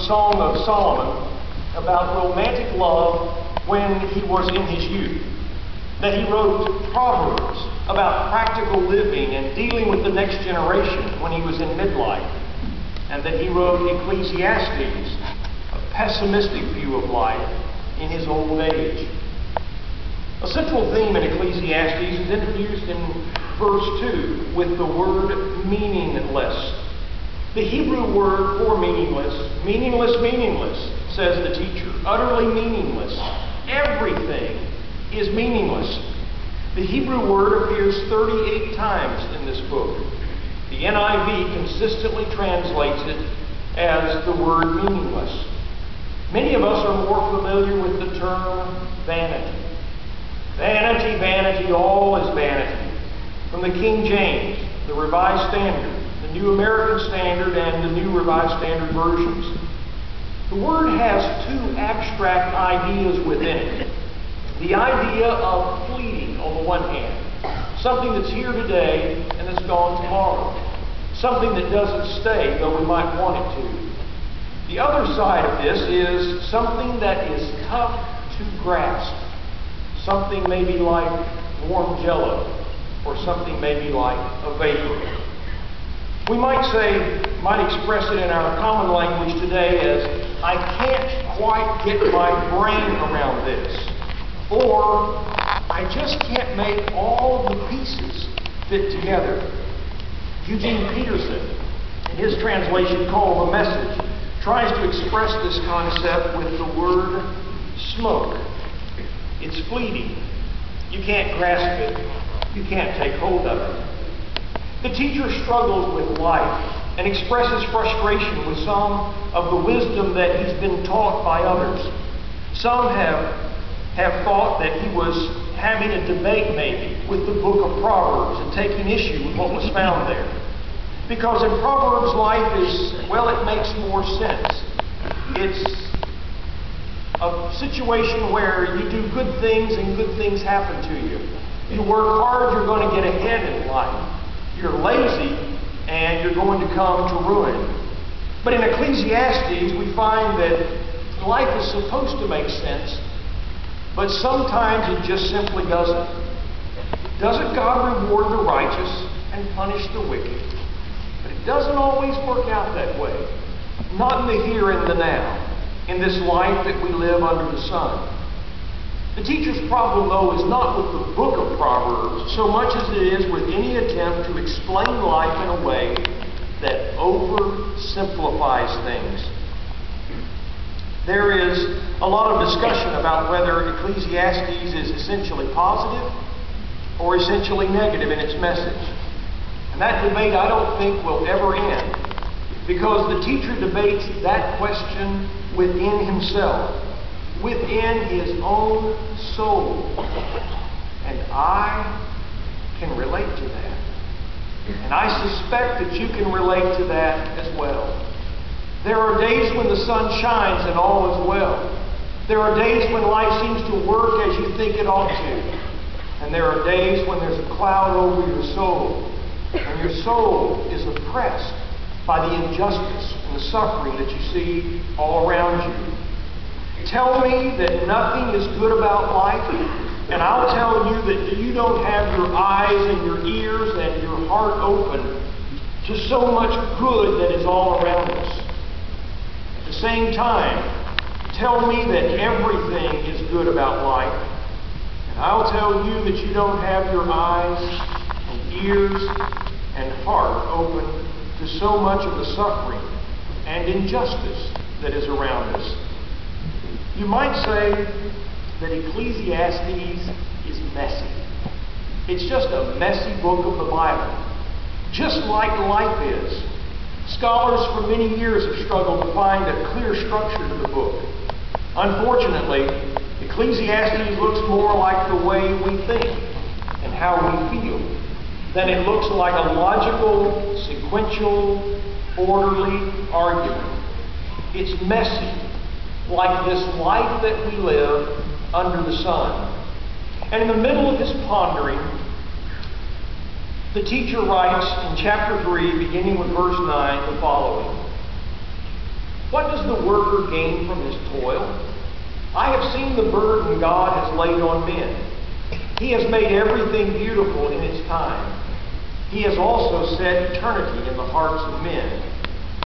Song of Solomon about romantic love when he was in his youth. That he wrote Proverbs about practical living and dealing with the next generation when he was in midlife. And that he wrote Ecclesiastes, a pessimistic view of life in his old age. A central theme in Ecclesiastes is introduced in verse 2 with the word meaningless. The Hebrew word for meaningless, meaningless, says the teacher, utterly meaningless. Everything is meaningless. The Hebrew word appears 38 times in this book. The NIV consistently translates it as the word meaningless. Many of us are more familiar with the term vanity. Vanity, vanity, all is vanity. From the King James, the Revised Standard, the New American Standard, and the New Revised Standard versions. The word has two abstract ideas within it. The idea of fleeting on the one hand, something that's here today and that's gone tomorrow. Something that doesn't stay, though we might want it to. The other side of this is something that is tough to grasp. Something maybe like warm jello, or something maybe like a vapor. We might express it in our common language today as, I can't quite get my brain around this. Or, I just can't make all the pieces fit together. Eugene Peterson, in his translation called The Message, tries to express this concept with the word smoke. It's fleeting. You can't grasp it. You can't take hold of it. The teacher struggles with life and expresses frustration with some of the wisdom that he's been taught by others. Some have thought that he was having a debate maybe with the book of Proverbs and taking issue with what was found there. Because in Proverbs, life is, well, it makes more sense. It's a situation where you do good things and good things happen to you. You work hard, you're going to get ahead in life. You're lazy, and you're going to come to ruin. But in Ecclesiastes, we find that life is supposed to make sense, but sometimes it just simply doesn't. Doesn't God reward the righteous and punish the wicked? But it doesn't always work out that way. Not in the here and the now, in this life that we live under the sun. The teacher's problem, though, is not with the book of Proverbs so much as it is with any attempt to explain life in a way that oversimplifies things. There is a lot of discussion about whether Ecclesiastes is essentially positive or essentially negative in its message. And that debate, I don't think, will ever end, because the teacher debates that question within himself, within his own soul. And I can relate to that. And I suspect that you can relate to that as well. There are days when the sun shines and all is well. There are days when life seems to work as you think it ought to. And there are days when there's a cloud over your soul, and your soul is oppressed by the injustice and the suffering that you see all around you. Tell me that nothing is good about life, and I'll tell you that you don't have your eyes and your ears and your heart open to so much good that is all around us. At the same time, tell me that everything is good about life, and I'll tell you that you don't have your eyes and ears and heart open to so much of the suffering and injustice that is around us. You might say that Ecclesiastes is messy. It's just a messy book of the Bible, just like life is. Scholars for many years have struggled to find a clear structure to the book. Unfortunately, Ecclesiastes looks more like the way we think and how we feel than it looks like a logical, sequential, orderly argument. It's messy, like this life that we live under the sun. And in the middle of his pondering, the teacher writes in chapter 3, beginning with verse 9, the following. What does the worker gain from his toil? I have seen the burden God has laid on men. He has made everything beautiful in its time. He has also set eternity in the hearts of men.